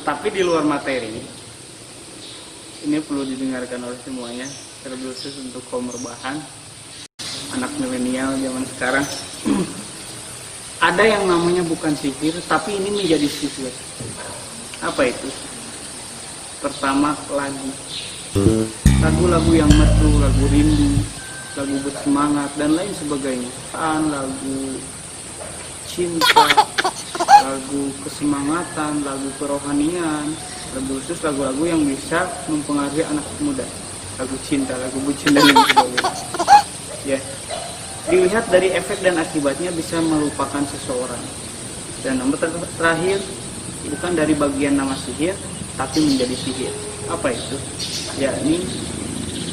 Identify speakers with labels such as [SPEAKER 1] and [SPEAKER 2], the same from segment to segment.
[SPEAKER 1] Tapi di luar materi, ini perlu didengarkan oleh semuanya, terlebih khusus untuk kaum rebahan, anak milenial zaman sekarang. Ada yang namanya bukan sihir, tapi ini menjadi sihir. Apa itu? Pertama, lagu-lagu yang merdu, lagu rindu, lagu bersemangat, dan lain sebagainya. Lagu cinta, lagu kesemangatan, lagu kerohanian, lagu khusus lagu-lagu yang bisa mempengaruhi anak muda. Lagu cinta, lagu bucin, dan lain sebagainya. Ya. Dilihat dari efek dan akibatnya bisa melupakan seseorang. Dan nomor terakhir, bukan dari bagian nama sihir, tapi menjadi sihir. Apa itu? Yakni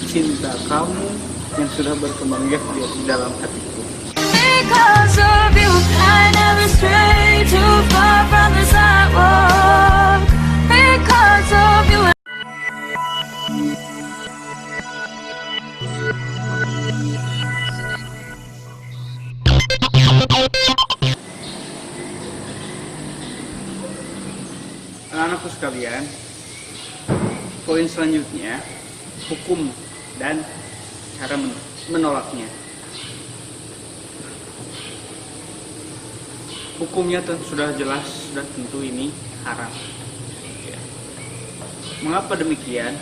[SPEAKER 1] cinta kamu yang sudah berkembang biak di dalam hatiku. Because of you, I never stray too far from the sidewalk. Because of you. Anak-anakku sekalian, poin selanjutnya, hukum dan cara menolaknya. Hukumnya sudah jelas, sudah tentu ini haram. Ya. Mengapa demikian?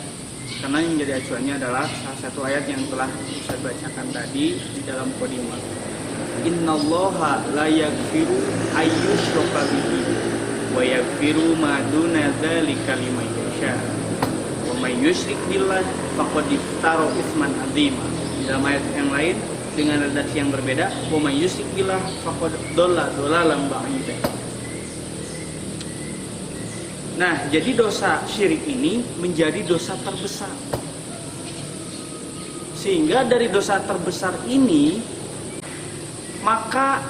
[SPEAKER 1] Karena yang menjadi acuannya adalah salah satu ayat yang telah saya bacakan tadi di dalam qadimah. Innallaha la yaghfiru ayyushraka bihi wa yaghfiru ma duna dzalika liman yasha. Wa may yusyrik billahi faqad iftara itsman 'azima. Dalam ayat yang lain dengan redaksi yang berbeda, wa may yusyrik billahi faqad dhalla dhalalan ba'ida. Nah, jadi dosa syirik ini menjadi dosa terbesar. Sehingga dari dosa terbesar ini, maka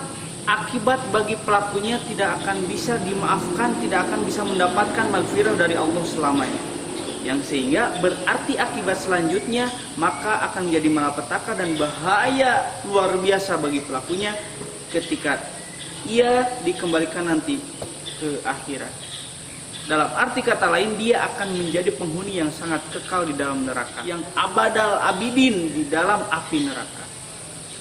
[SPEAKER 1] akibat bagi pelakunya tidak akan bisa dimaafkan, tidak akan bisa mendapatkan maghfirah dari Allah selamanya. Yang sehingga berarti akibat selanjutnya maka akan menjadi malapetaka dan bahaya luar biasa bagi pelakunya ketika ia dikembalikan nanti ke akhirat. Dalam arti kata lain, dia akan menjadi penghuni yang sangat kekal di dalam neraka, yang abadal abidin di dalam api neraka.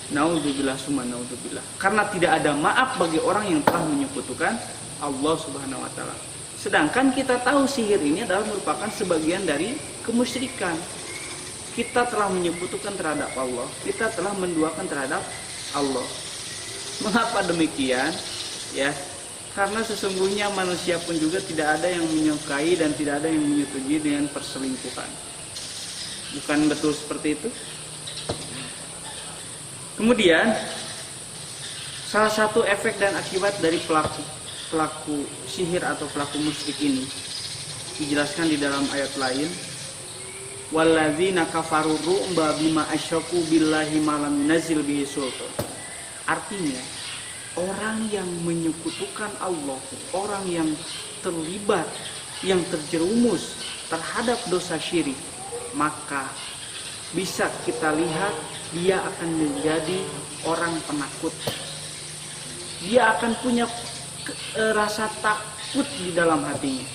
[SPEAKER 1] Naudzubillah summa naudzubillah. Karena tidak ada maaf bagi orang yang telah menyekutukan Allah Subhanahu wa taala. Sedangkan kita tahu sihir ini adalah merupakan sebagian dari kemusyrikan. Kita telah menyekutukan terhadap Allah, kita telah menduakan terhadap Allah. Mengapa demikian? Ya, karena sesungguhnya manusia pun juga tidak ada yang menyukai dan tidak ada yang menyetujui dengan perselingkuhan. Bukan betul seperti itu? Kemudian salah satu efek dan akibat dari pelaku sihir atau pelaku musyrik ini dijelaskan di dalam ayat lain, walladzina kafaru ru'ba bima asyraku billahi ma lam yunzil bihi sultan. Artinya, orang yang menyekutukan Allah, orang yang terlibat, yang terjerumus terhadap dosa syirik, maka bisa kita lihat dia akan menjadi orang penakut. Dia akan punya rasa takut di dalam hatinya.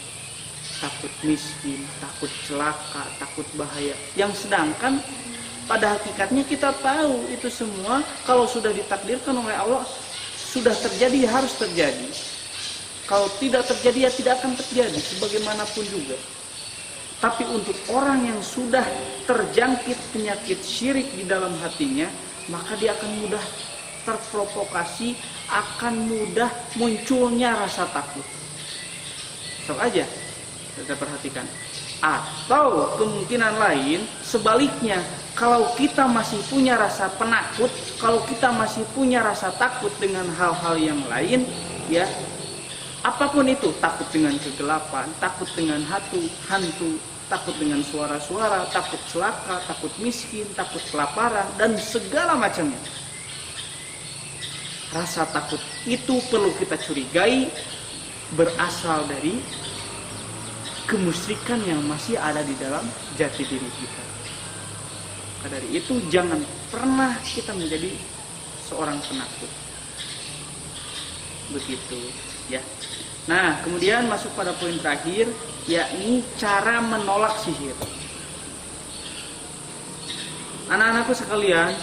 [SPEAKER 1] Takut miskin, takut celaka, takut bahaya. Yang sedangkan pada hakikatnya kita tahu itu semua kalau sudah ditakdirkan oleh Allah sudah terjadi, harus terjadi. Kalau tidak terjadi ya tidak akan terjadi sebagaimanapun juga. Tapi untuk orang yang sudah terjangkit penyakit syirik di dalam hatinya, maka dia akan mudah terprovokasi, akan mudah munculnya rasa takut. Sok aja kita perhatikan. Atau kemungkinan lain sebaliknya, kalau kita masih punya rasa penakut, kalau kita masih punya rasa takut dengan hal-hal yang lain, ya, apapun itu, takut dengan kegelapan, takut dengan hantu, takut dengan suara-suara, takut celaka, takut miskin, takut kelaparan, dan segala macamnya. Rasa takut itu perlu kita curigai berasal dari kemusyrikan yang masih ada di dalam jati diri kita. Maka dari itu jangan pernah kita menjadi seorang penakut. begitu ya. Nah, kemudian masuk pada poin terakhir, yakni cara menolak sihir. Anak-anakku sekalian,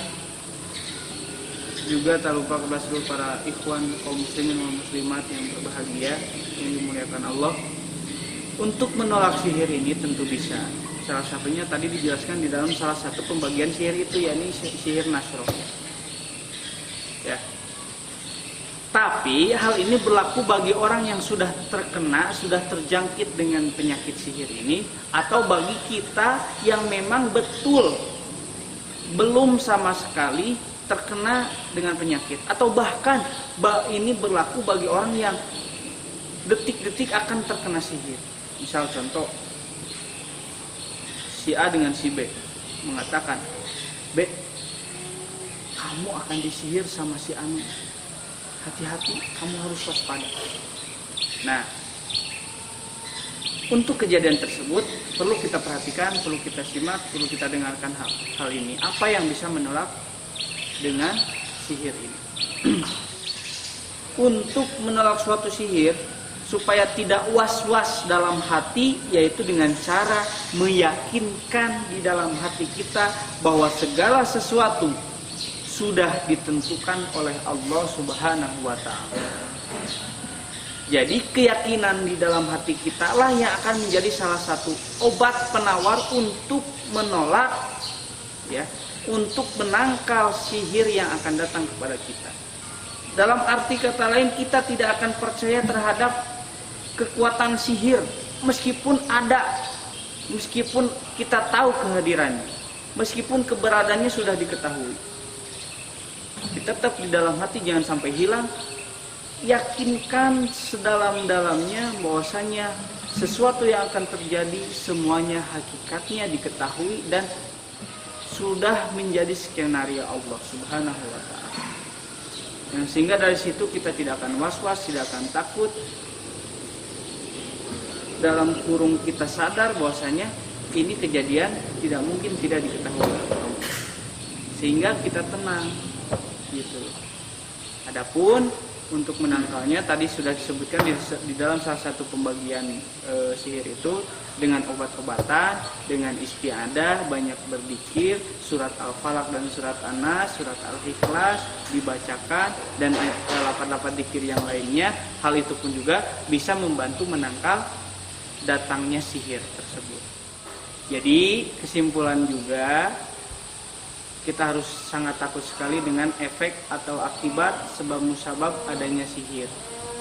[SPEAKER 1] juga tak lupa kepada seluruh para ikhwan kaum muslimin dan muslimat yang berbahagia, yang dimuliakan Allah. Untuk menolak sihir ini tentu bisa. Salah satunya tadi dijelaskan di dalam salah satu pembagian sihir itu, yakni sihir nasroh. Ya. Tapi hal ini berlaku bagi orang yang sudah terkena, sudah terjangkit dengan penyakit sihir ini, atau bagi kita yang memang betul belum sama sekali terkena dengan penyakit, atau bahkan ini berlaku bagi orang yang detik-detik akan terkena sihir. Misal contoh, si A dengan si B mengatakan, B, kamu akan disihir sama si Anu, hati-hati, kamu harus waspada. Nah, untuk kejadian tersebut perlu kita perhatikan, perlu kita simak, perlu kita dengarkan hal ini. Apa yang bisa menolak dengan sihir ini? Untuk menolak suatu sihir supaya tidak was-was dalam hati, yaitu dengan cara meyakinkan di dalam hati kita bahwa segala sesuatu sudah ditentukan oleh Allah Subhanahu wa Ta'ala. Jadi keyakinan di dalam hati kita lah yang akan menjadi salah satu obat penawar untuk menolak, ya, untuk menangkal sihir yang akan datang kepada kita. Dalam arti kata lain, kita tidak akan percaya terhadap kekuatan sihir meskipun ada, meskipun kita tahu kehadirannya, meskipun keberadaannya sudah diketahui. Tetap di dalam hati jangan sampai hilang. Yakinkan sedalam-dalamnya bahwasanya sesuatu yang akan terjadi semuanya hakikatnya diketahui dan sudah menjadi skenario Allah Subhanahu wa Ta'ala. Sehingga dari situ kita tidak akan was-was, tidak akan takut. Dalam kurung kita sadar bahwasanya ini kejadian tidak mungkin tidak diketahui oleh Allah. Sehingga kita tenang gitu. Adapun untuk menangkalnya tadi sudah disebutkan di dalam salah satu pembagian sihir itu dengan obat-obatan, dengan istiadah, banyak berzikir, surat Al-Falaq dan surat An-Nas, surat Al-Ikhlas dibacakan, dan lapan-lapan zikir yang lainnya. Hal itu pun juga bisa membantu menangkal datangnya sihir tersebut. Jadi kesimpulan juga, kita harus sangat takut sekali dengan efek atau akibat sebab musabab adanya sihir.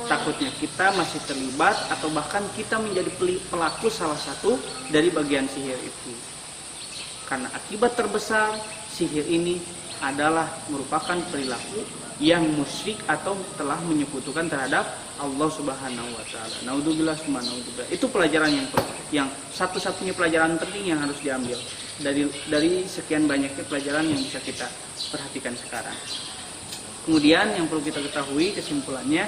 [SPEAKER 1] Takutnya kita masih terlibat atau bahkan kita menjadi pelaku salah satu dari bagian sihir itu. Karena akibat terbesar sihir ini adalah merupakan perilaku yang musyrik atau telah menyekutukan terhadap Allah Subhanahu wa Ta'ala. Naudzubillah summa naudzubillah. Itu pelajaran yang satu-satunya pelajaran penting yang harus diambil dari sekian banyaknya pelajaran yang bisa kita perhatikan sekarang. Kemudian yang perlu kita ketahui kesimpulannya,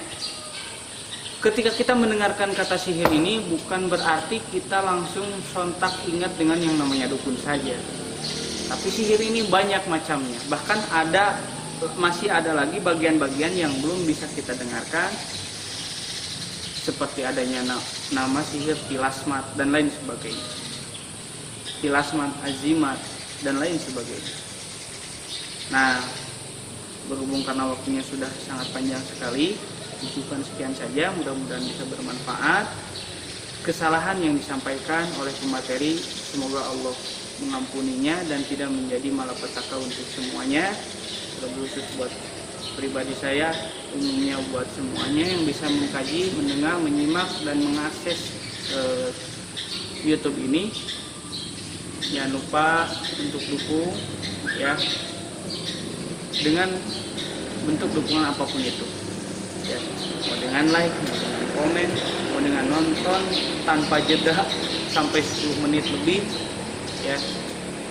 [SPEAKER 1] ketika kita mendengarkan kata sihir ini bukan berarti kita langsung sontak ingat dengan yang namanya dukun saja. Tapi sihir ini banyak macamnya. Bahkan masih ada lagi bagian-bagian yang belum bisa kita dengarkan, seperti adanya nama sihir tilasmat dan lain sebagainya, tilasmat azimat dan lain sebagainya. Nah, berhubung karena waktunya sudah sangat panjang sekali, bukan sekian saja, mudah-mudahan bisa bermanfaat. Kesalahan yang disampaikan oleh pemateri, semoga Allah mengampuninya dan tidak menjadi malapetaka untuk semuanya. Terkhusus buat pribadi saya, umumnya buat semuanya yang bisa mengkaji, mendengar, menyimak dan mengakses YouTube ini. Jangan lupa untuk dukung ya, dengan bentuk dukungan apapun itu ya, mau dengan like, mau dengan komen, mau dengan nonton tanpa jeda sampai 10 menit lebih ya.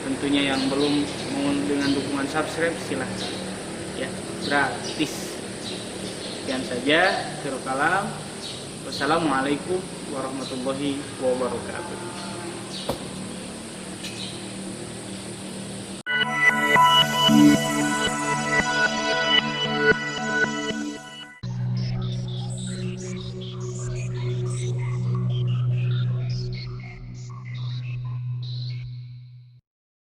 [SPEAKER 1] Tentunya yang belum mau dengan dukungan subscribe silahkan ya, gratis. Sekian saja, akhirul kalam. Wassalamualaikum warahmatullahi wabarakatuh.